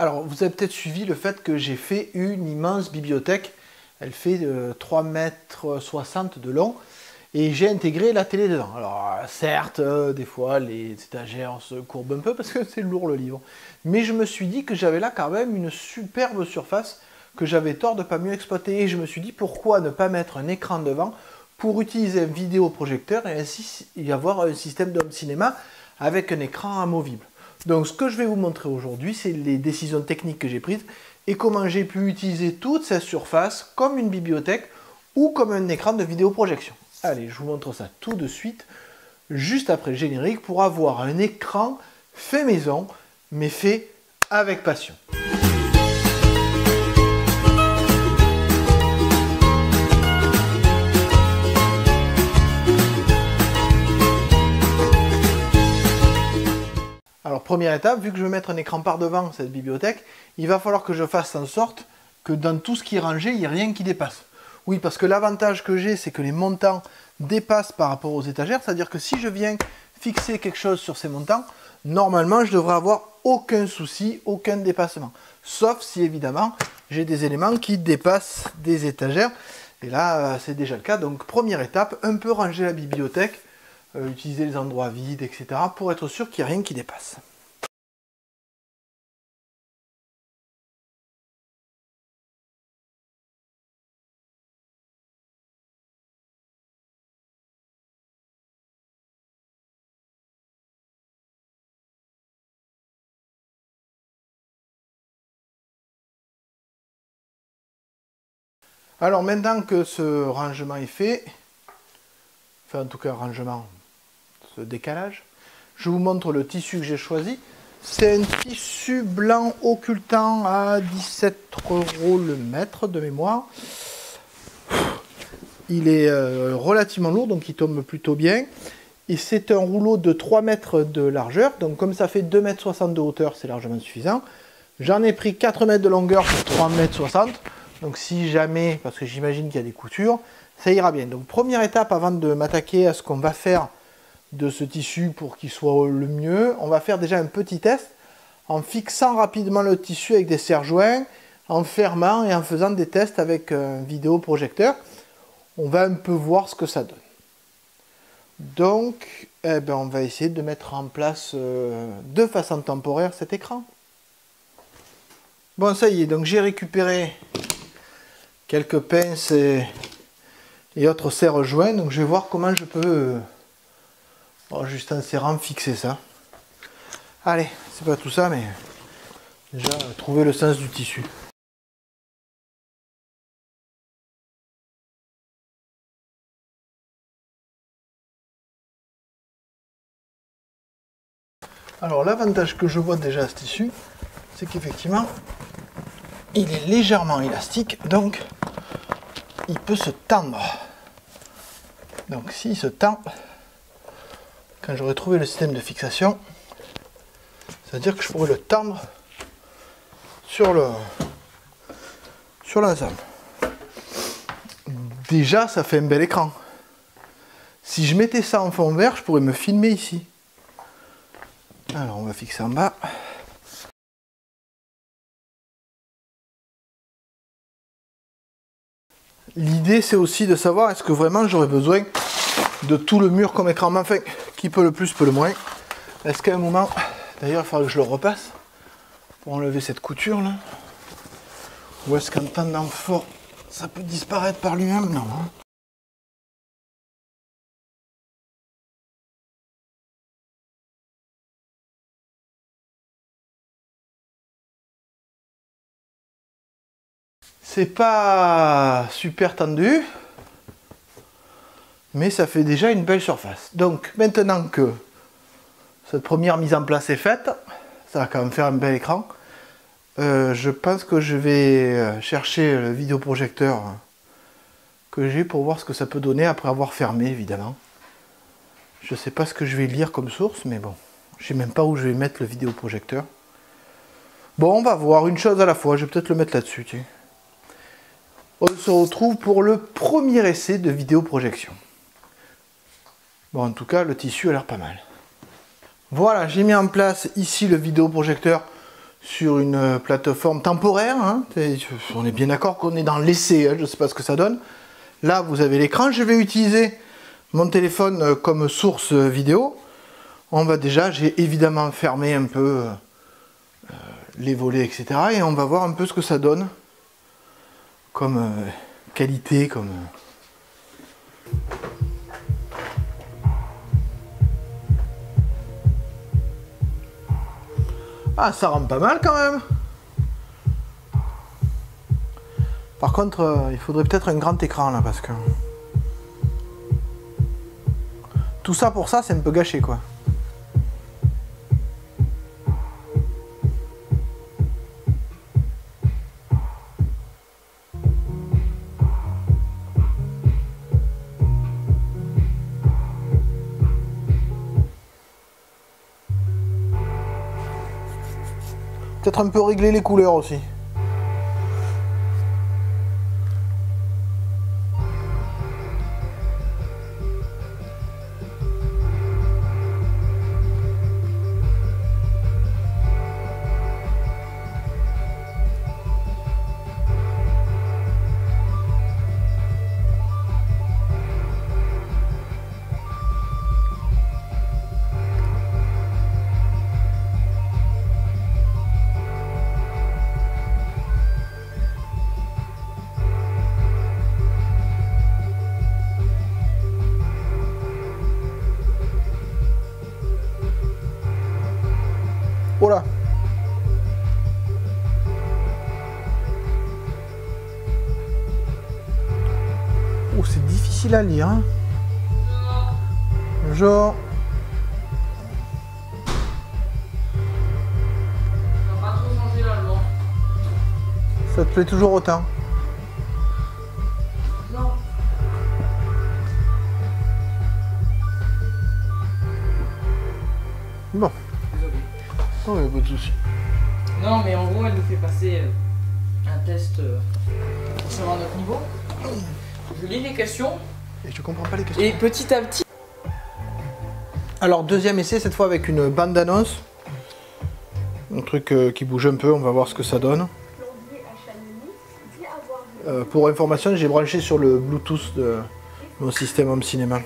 Alors, vous avez peut-être suivi le fait que j'ai fait une immense bibliothèque. Elle fait 3,60 m de long. Et j'ai intégré la télé dedans. Alors, certes, des fois, les étagères se courbent un peu parce que c'est lourd le livre. Mais je me suis dit que j'avais là quand même une superbe surface que j'avais tort de ne pas mieux exploiter. Et je me suis dit, pourquoi ne pas mettre un écran devant pour utiliser un vidéoprojecteur et ainsi y avoir un système d'home cinéma avec un écran amovible. Donc ce que je vais vous montrer aujourd'hui, c'est les décisions techniques que j'ai prises et comment j'ai pu utiliser toute cette surface comme une bibliothèque ou comme un écran de vidéoprojection. Allez, je vous montre ça tout de suite, juste après le générique, pour avoir un écran fait maison, mais fait avec passion. Alors première étape, vu que je vais mettre un écran par devant cette bibliothèque, il va falloir que je fasse en sorte que dans tout ce qui est rangé, il n'y ait rien qui dépasse. Oui, parce que l'avantage que j'ai, c'est que les montants dépassent par rapport aux étagères, c'est-à-dire que si je viens fixer quelque chose sur ces montants, normalement je devrais avoir aucun souci, aucun dépassement. Sauf si évidemment j'ai des éléments qui dépassent des étagères, et là c'est déjà le cas. Donc première étape, un peu ranger la bibliothèque, utiliser les endroits vides, etc. pour être sûr qu'il n'y a rien qui dépasse. Alors maintenant que ce rangement est fait, enfin en tout cas rangement, ce décalage, je vous montre le tissu que j'ai choisi. C'est un tissu blanc occultant à 17 € le mètre de mémoire. Il est relativement lourd, donc il tombe plutôt bien. Et c'est un rouleau de 3 mètres de largeur, donc comme ça fait 2,60 m de hauteur, c'est largement suffisant. J'en ai pris 4 mètres de longueur pour 3,60 m. Donc si jamais, parce que j'imagine qu'il y a des coutures, ça ira bien. Donc première étape avant de m'attaquer à ce qu'on va faire de ce tissu pour qu'il soit le mieux, on va faire déjà un petit test en fixant rapidement le tissu avec des serre-joints, en fermant et en faisant des tests avec un vidéoprojecteur. On va un peu voir ce que ça donne. Donc, on va essayer de mettre en place de façon temporaire cet écran. Bon, ça y est, donc j'ai récupéré quelques pinces et autres serre-joints. Donc je vais voir comment je peux, juste en serrant, fixer ça. Allez, c'est pas tout ça, mais déjà trouver le sens du tissu. Alors l'avantage que je vois déjà à ce tissu, c'est qu'effectivement, il est légèrement élastique, donc il peut se tendre. Donc s'il se tend, quand j'aurai trouvé le système de fixation, c'est-à-dire que je pourrais le tendre sur l'ensemble. Déjà, ça fait un bel écran. Si je mettais ça en fond vert, je pourrais me filmer ici. Alors on va fixer en bas. L'idée c'est aussi de savoir est-ce que vraiment j'aurais besoin de tout le mur comme écran, mais enfin qui peut le plus peut le moins. Est-ce qu'à un moment, d'ailleurs il faudra que je le repasse pour enlever cette couture là, ou est-ce qu'en tendant fort ça peut disparaître par lui-même? Non. C'est pas super tendu, mais ça fait déjà une belle surface. Donc maintenant que cette première mise en place est faite, ça va quand même faire un bel écran. Je pense que je vais chercher le vidéoprojecteur que j'ai pour voir ce que ça peut donner après avoir fermé évidemment. Je sais pas ce que je vais lire comme source, mais bon, je sais même pas où je vais mettre le vidéoprojecteur. Bon, on va voir une chose à la fois, je vais peut-être le mettre là-dessus. On se retrouve pour le premier essai de vidéoprojection. Bon, en tout cas, le tissu a l'air pas mal. Voilà, j'ai mis en place ici le vidéoprojecteur sur une plateforme temporaire. Hein. On est bien d'accord qu'on est dans l'essai, hein, je ne sais pas ce que ça donne. Là, vous avez l'écran. Je vais utiliser mon téléphone comme source vidéo. J'ai évidemment fermé un peu les volets, etc. Et on va voir un peu ce que ça donne comme qualité, comme... Ah, ça rend pas mal quand même. Par contre, il faudrait peut-être un grand écran là, parce que... Tout ça pour ça, c'est un peu gâché, quoi. Peut-être un peu régler les couleurs aussi. Oh là! Oh, c'est difficile à lire. Hein. Bonjour. Ça n'a pas trop changé l'allemand. Ça te plaît toujours autant? Non. Bon. Désolé. Oh, il n'y a pas de souci. Non, mais en gros, elle nous fait passer un test pour savoir notre niveau. Je lis les questions. Et je comprends pas les questions. Et petit à petit. Alors, deuxième essai, cette fois avec une bande d'annonce. Un truc qui bouge un peu, on va voir ce que ça donne. Pour information, j'ai branché sur le Bluetooth de mon système Home Cinéma.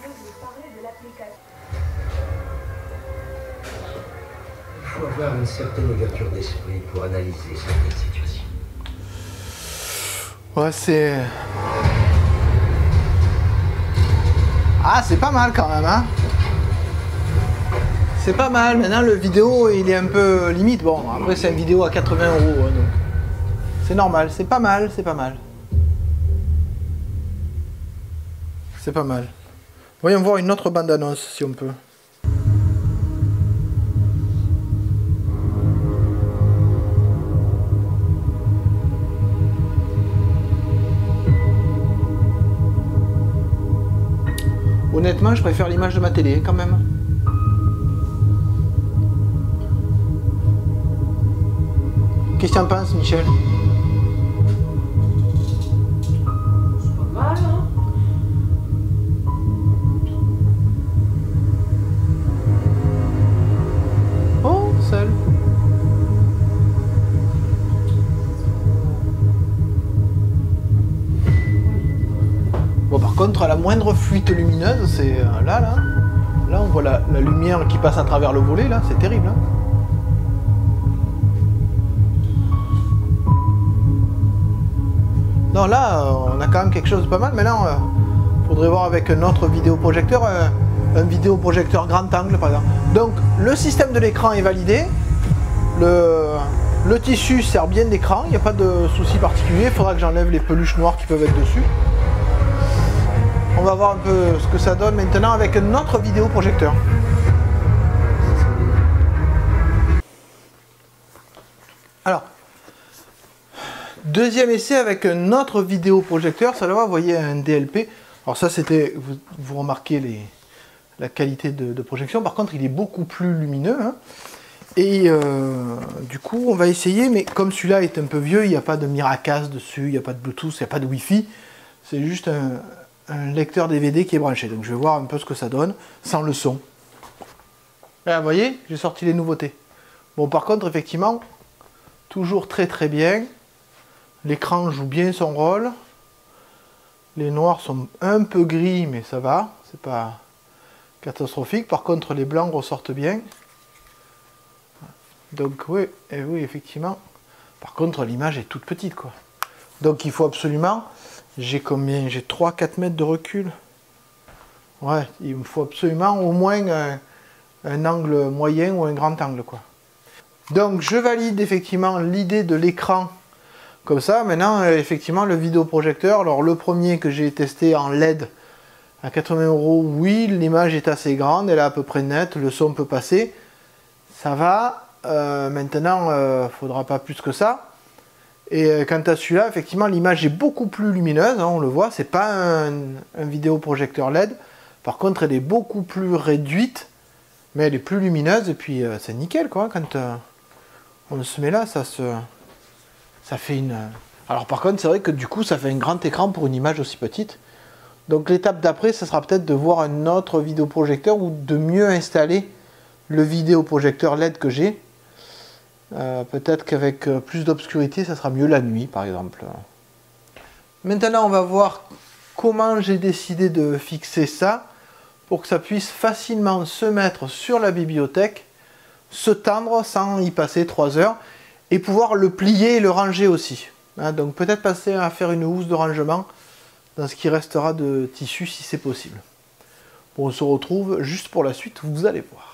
Il faut avoir une certaine ouverture d'esprit pour analyser certaines situations. Ouais, c'est... Ah, c'est pas mal quand même, hein. C'est pas mal. Maintenant, le vidéo, il est un peu limite. Bon, après, c'est une vidéo à 80 €, hein, donc... C'est normal, c'est pas mal, c'est pas mal. C'est pas mal. Voyons voir une autre bande-annonce, si on peut. Honnêtement, je préfère l'image de ma télé, quand même. Qu'est-ce que tu en penses, Michel? C'est pas mal, hein. Oh, seul. Bon, par contre, à la moindre fuite lumineuse, c'est là. Là, on voit la lumière qui passe à travers le volet, là, c'est terrible. Hein. Non, là, on a quand même quelque chose de pas mal. Maintenant, faudrait voir avec un autre vidéoprojecteur, un vidéoprojecteur grand angle, par exemple. Donc, le système de l'écran est validé. Le tissu sert bien d'écran, il n'y a pas de souci particulier. Il faudra que j'enlève les peluches noires qui peuvent être dessus. On va voir un peu ce que ça donne maintenant avec un autre vidéoprojecteur. Alors, deuxième essai avec un autre vidéoprojecteur. Ça là, vous voyez un DLP. Alors ça, c'était, vous remarquez la qualité de projection. Par contre, il est beaucoup plus lumineux. Hein. Et du coup, on va essayer. Mais comme celui-là est un peu vieux, il n'y a pas de Miracast dessus, il n'y a pas de Bluetooth, il n'y a pas de Wi-Fi. C'est juste un lecteur DVD qui est branché. Donc je vais voir un peu ce que ça donne sans le son. Là, vous voyez, j'ai sorti les nouveautés. Bon, par contre, effectivement, toujours très très bien. L'écran joue bien son rôle. Les noirs sont un peu gris, mais ça va, c'est pas catastrophique. Par contre, les blancs ressortent bien. Donc oui, et oui, effectivement. Par contre, l'image est toute petite, quoi. Donc il faut absolument... J'ai combien? J'ai 3-4 mètres de recul. Ouais, il me faut absolument au moins un angle moyen ou un grand angle, quoi. Donc je valide effectivement l'idée de l'écran comme ça. Maintenant, effectivement, le vidéoprojecteur. Alors le premier que j'ai testé en LED à 80 €, oui, l'image est assez grande, elle est à peu près nette, le son peut passer. Ça va. Maintenant, faudra pas plus que ça. Et quant à celui-là, effectivement, l'image est beaucoup plus lumineuse, hein, on le voit, c'est pas un vidéoprojecteur LED. Par contre, elle est beaucoup plus réduite, mais elle est plus lumineuse, et puis c'est nickel, quoi. Quand on se met là, ça fait une... Alors par contre, c'est vrai que du coup, ça fait un grand écran pour une image aussi petite. Donc l'étape d'après, ça sera peut-être de voir un autre vidéoprojecteur ou de mieux installer le vidéoprojecteur LED que j'ai. Peut-être qu'avec plus d'obscurité, ça sera mieux la nuit, par exemple. Maintenant, on va voir comment j'ai décidé de fixer ça pour que ça puisse facilement se mettre sur la bibliothèque, se tendre sans y passer 3 heures, et pouvoir le plier et le ranger aussi. Hein, donc peut-être passer à faire une housse de rangement dans ce qui restera de tissu si c'est possible. Bon, on se retrouve juste pour la suite, vous allez voir.